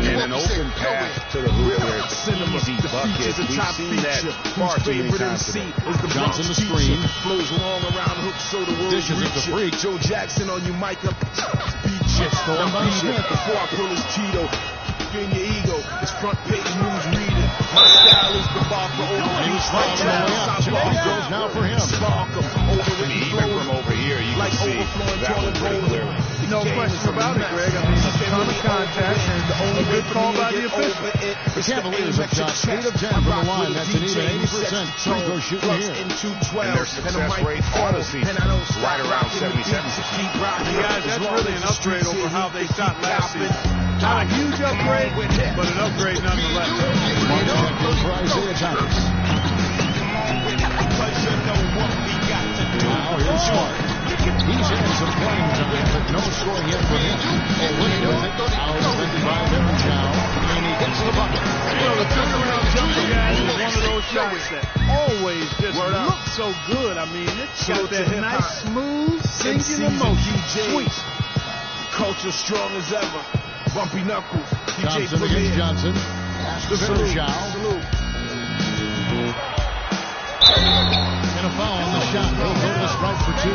And an open path to the hoop where it's easy bucket. We've seen that far too many times today. Johnson the screen. Flows long around hoops so the world Dishes it to Freak. Joe Jackson on you, Micah. Stolen by Smith. Before I pull his Tito. In your ego, it's front page news reading. My style is the bar for over. He's fouled on the way up. 2 free throws now for him. Even from over here, you can see that one pretty clearly. No question about it, Greg. I mean, it's a ton of contact, and a good call by the official. The Cavaliers have shot 8 of 10 from the line. That's an even 80% free throw shooting here. And their success rate on the season right around 77%. Guys, that's really an upgrade over how they shot last season. Not a huge upgrade, but an upgrade nonetheless. Mark checked in for Isaiah Thomas. Now here's Smart. He's had some playing time, but no scoring yet for him. Olynyk with it. Out defended by Baron Chow. And he gets the bucket. Well, the turnaround jumper, guys, is one of those shots that always just looks so good. I mean, it's got that nice, smooth, singular motion. Sweet. Culture strong as ever. Bumpy knuckles. Johnson against Johnson. Pass to Bergeau. And a foul on the shot. He'll go to the stripe for 2.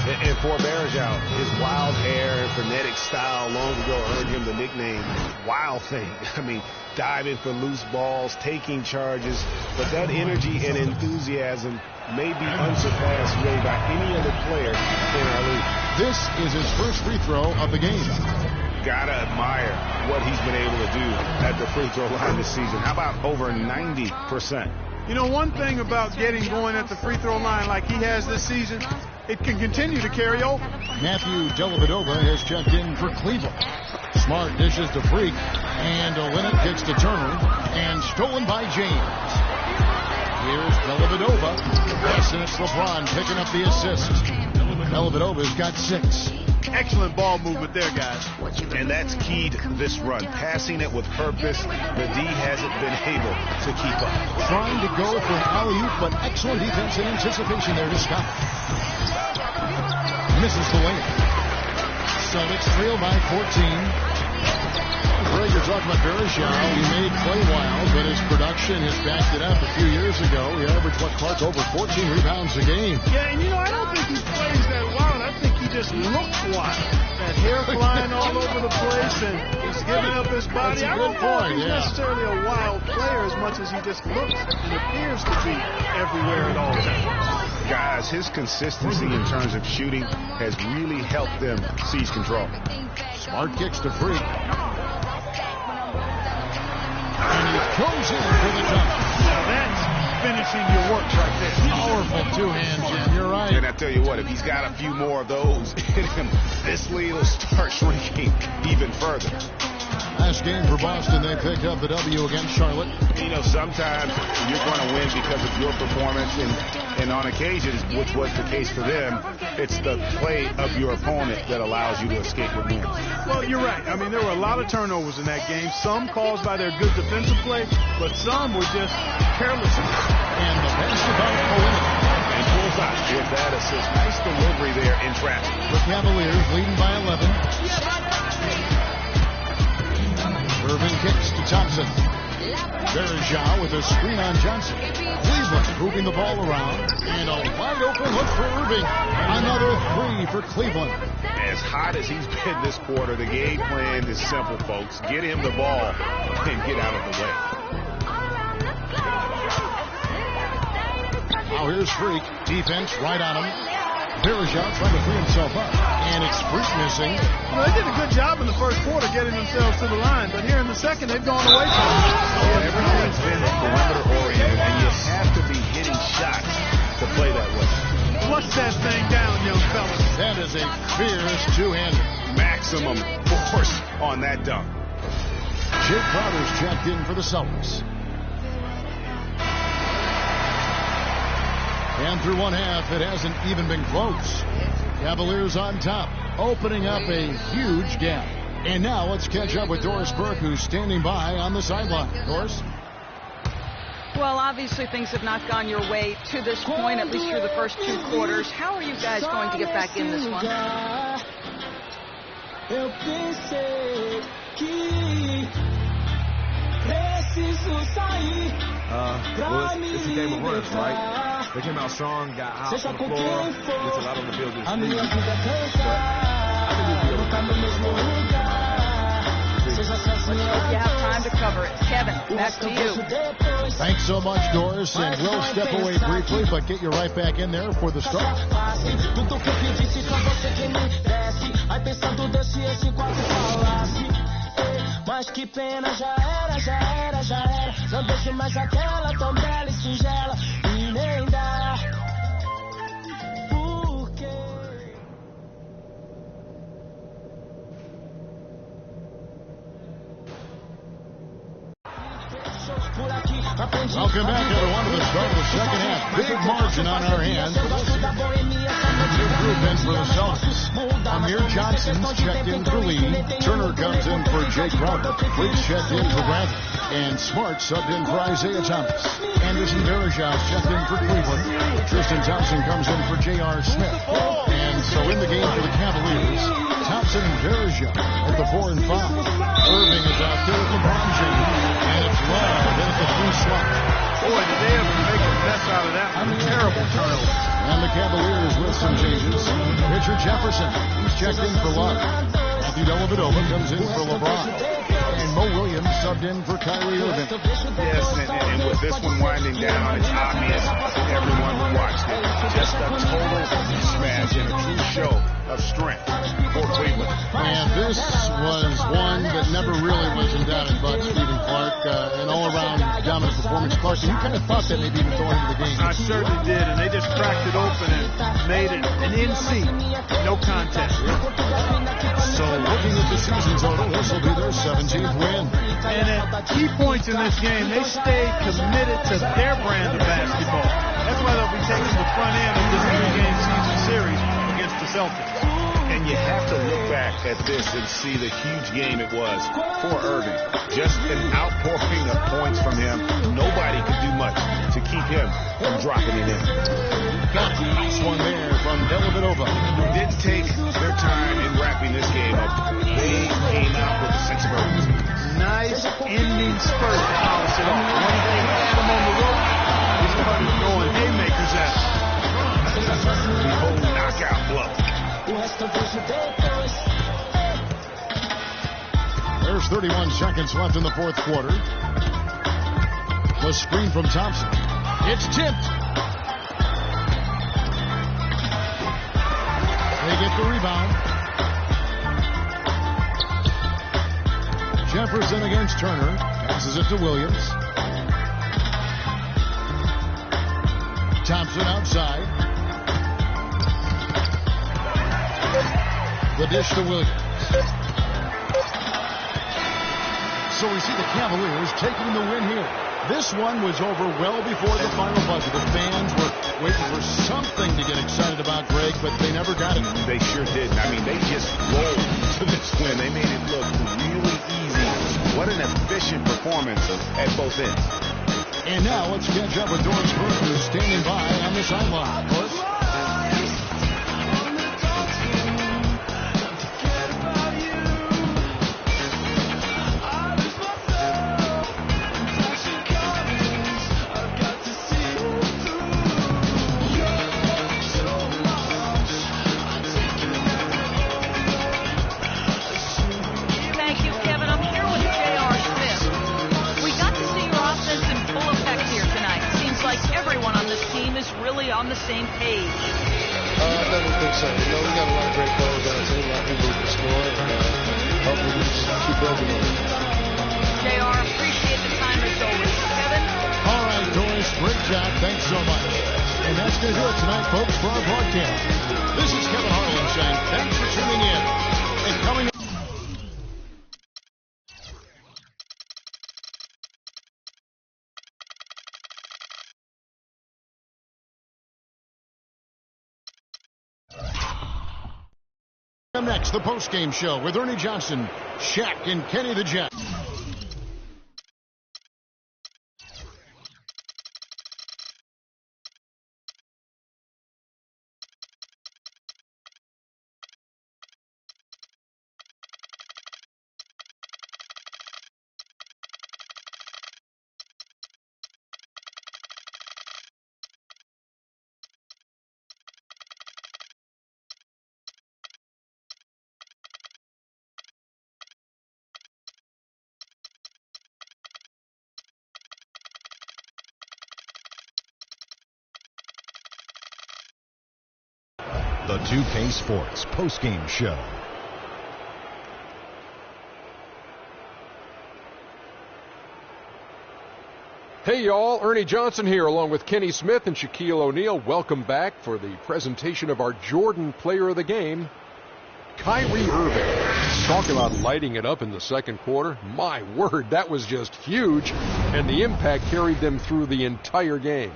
And for Bergeau, his wild hair and frenetic style long ago earned him the nickname Wild Thing. I mean, diving for loose balls, taking charges, but that energy and enthusiasm may be unsurpassed really by any other player in our league. This is his first free throw of the game. Gotta admire what he's been able to do at the free throw line this season. How about over 90%? You know, one thing about getting going at the free throw line like he has this season, it can continue to carry over. Matthew Dellavedova has checked in for Cleveland. Smart dishes to Freak, and Olynyk gets to Turner, and stolen by James. Here's Dellavedova, and it's LeBron picking up the assist. Dellavedova's got 6. Excellent ball movement there, guys. And that's key to this run. Passing it with purpose. The D hasn't been able to keep up. Trying to go for an alley-oop, but excellent defense and anticipation there to Scott. Misses the lane. Celtics trail by 14. Greg, you're talking about Bergeau. He may play wild, but his production has backed it up a few years ago. He averaged, Clark, over 14 rebounds a game. Yeah, and I don't think he plays that wild. I think he just looks wild. That hair flying all over the place, and he's giving up his body. I don't know if he's necessarily a wild player as much as he just looks and appears to be everywhere at all times. Guys, his consistency in terms of shooting has really helped them seize control. Smart kicks to Freak. And he goes in for the dunk. Now that's finishing your work right there. Powerful two-hand jam. You're right. And I tell you what, if he's got a few more of those in him, this lead will start shrinking even further. Last game for Boston, they picked up the W against Charlotte. You know, sometimes you're going to win because of your performance, and on occasions, which was the case for them, it's the play of your opponent that allows you to escape with wins. Well, you're right. I mean, there were a lot of turnovers in that game, some caused by their good defensive play, but some were just careless. And the basketball Polinick. And pulls out with that assist. Nice delivery there in traffic. The Cavaliers leading by 11. Irving kicks to Thompson. Bergeau with a screen on Johnson. Cleveland moving the ball around. And a wide open look for Irving. Another three for Cleveland. As hot as he's been this quarter, the game plan is simple, folks. Get him the ball and get out of the way. Now here's Freak. Defense right on him. Bergeau trying to free himself up. And it's Freak missing. You know, they did a good job in the first quarter getting themselves to the line, but here in the second, they've gone away from it. Everything's been perimeter-oriented, and you have to be hitting shots to play that way. Flush that thing down, young fellas. That is a fierce two-hander. Maximum force on that dunk. Jake Crowder's checked in for the Celtics. And through one half, it hasn't even been close. Cavaliers on top, opening up a huge gap. And now let's catch up with Doris Burke, who's standing by on the sideline. Doris? Well, obviously things have not gone your way to this point, at least through the first two quarters. How are you guys going to get back in this one? Well, it's a game of runs, right? They came out strong, got hot on the floor, gets a lot on the field this week. But I think we'll be able to Hope you have time to cover it. Kevin, back to you. Thanks so much, Doris, and we'll step away briefly, but get you right back in there for the start. Mas que pena, já era, já era, já era. Não deixe mais aquela tão bela e singela. E nem dá. Por quê? Welcome back, everyone, to the start of the second half. Big margin on our hands. New group in for the Celtics. Amir Johnson's checked in for Lee. Turner comes in for Jake Crowder. Freak's checked in for Bradley. And Smart subbed in for Isaiah Thomas. Anderson Bergeau checked in for Cleveland. Tristan Thompson comes in for J.R. Smith. And so in the game for the Cavaliers, Thompson and Bergeau at the 4 and 5. Irving is out there with LeBron James. And it's Love in at the 3 slot. Boy, did they ever make a mess out of that one. Terrible turnover. And the Cavaliers with some changes. Pitcher Jefferson, he's checked in for Love. Matthew Dellavedova comes in for LeBron. And Mo Williams subbed in for Kyrie Irving. Yes, and with this one winding down, it's obvious to everyone who watched it. Just a total smash and a true show of strength for Cleveland. And this was one that never really went in doubt about Stephen Clark. An all-around dominant performance. Clark, you kind of thought that maybe even going into the game. I certainly did, and they just cracked it open and made it an NC. No contest. So looking at the season total, this will be their 17th win. And at key points in this game, they stayed committed to their brand of basketball. That's why they'll be taking the front end of this 3-game season series against the Celtics. And you have to look back at this and see the huge game it was for Irving. Just an outpouring of points from him. Nobody could do much to keep him from dropping it in. Got it. Nice one there from Dellavedova. Didn't take their time in wrapping this game up. They came out with a sense of urgency. Nice ending spurt to polish it off. One thing had him on the rope, he started throwing haymakers at him. Behold, knockout blow. There's 31 seconds left in the fourth quarter. The screen from Thompson. It's tipped. They get the rebound. Jefferson against Turner. Passes it to Williams. Thompson outside. The dish to Williams. So we see the Cavaliers taking the win here. This one was over well before the final buzzer. The fans were waiting for something to get excited about, Greg, but they never got it. They sure didn't. I mean, they just rolled to this win. They made it look really easy. What an efficient performance at both ends. And now let's catch up with Doris Burke, who's standing by on the sideline. Doris? On the same page. I definitely think so. You know, we got a lot of great players on our team, a lot of people who can score, and hopefully we just keep building on it. JR, appreciate the time as always. Kevin? All right, Doris, great job. Thanks so much. And that's going to do it tonight, folks, for our broadcast. This is Kevin Harlan saying thanks for tuning in. And coming up. Next, the postgame show with Ernie Johnson, Shaq, and Kenny the Jet. The 2K Sports postgame show. Hey y'all, Ernie Johnson here along with Kenny Smith and Shaquille O'Neal. Welcome back for the presentation of our Jordan Player of the Game, Kyrie Irving. Talk about lighting it up in the second quarter. My word, that was just huge, and the impact carried them through the entire game.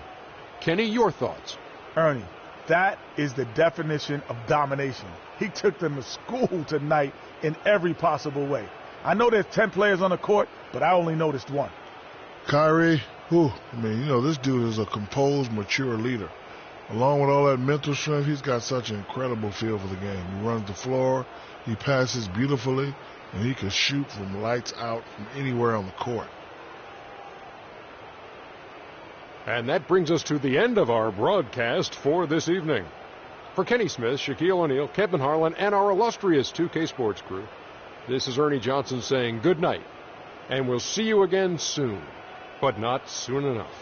Kenny, your thoughts? Ernie, that is the definition of domination. He took them to school tonight in every possible way. I know there's 10 players on the court, but I only noticed one. Kyrie, this dude is a composed, mature leader. Along with all that mental strength, he's got such an incredible feel for the game. He runs the floor, he passes beautifully, and he can shoot from lights out from anywhere on the court. And that brings us to the end of our broadcast for this evening. For Kenny Smith, Shaquille O'Neal, Kevin Harlan, and our illustrious 2K Sports crew, this is Ernie Johnson saying good night, and we'll see you again soon, but not soon enough.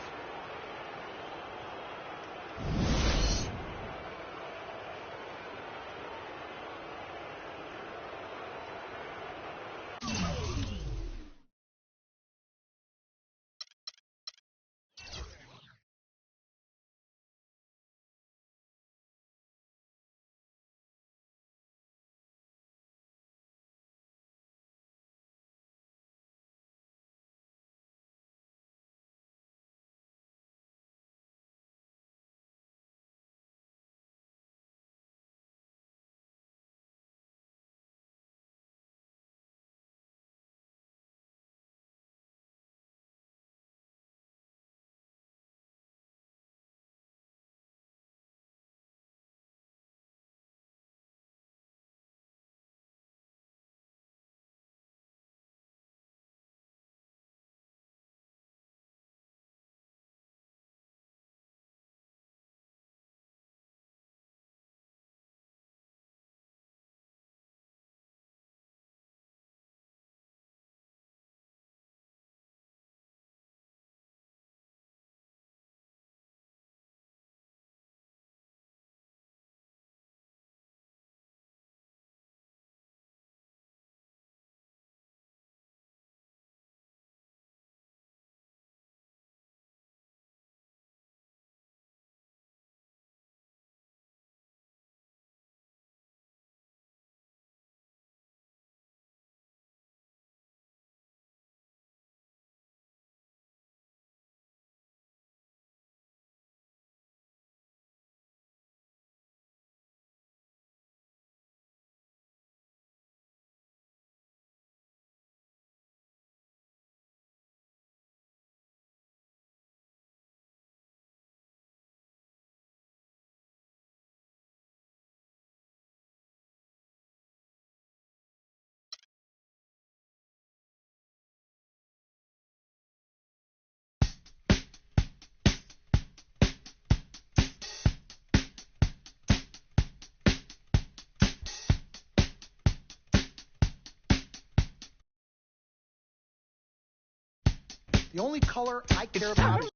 The only color I care about is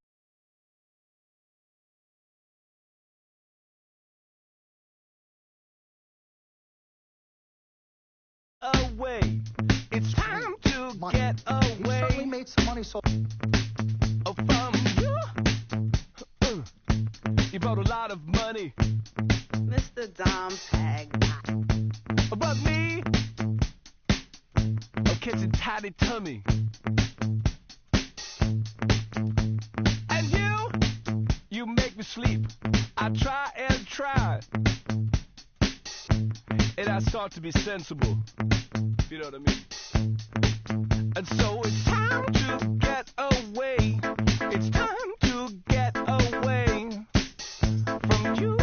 away. It's time to get away. We certainly made some money, so from you. You brought a lot of money. Mr. Dom Tag. But me, I'm catching tiny tummy. And you make me sleep. I try and try. And I start to be sensible. You know what I mean? And so it's time to get away. It's time to get away from you.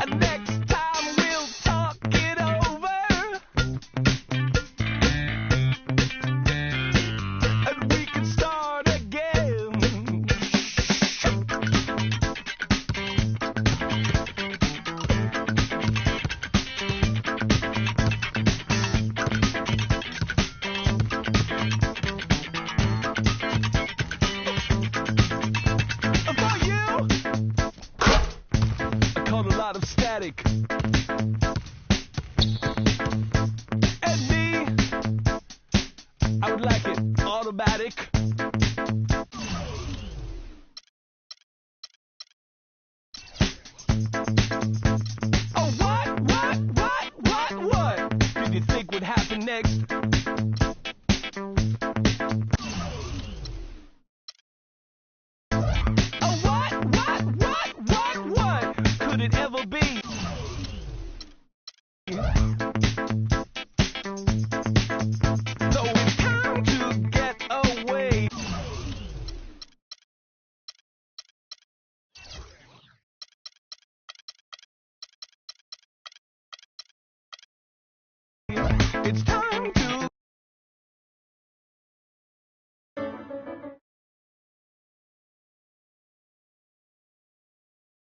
And next time we'll talk it over. And we can start again. Of static. And me, I would like it automatic. Oh, what did you think would happen next? Oh, what could it ever be? So it's time to get away. It's time.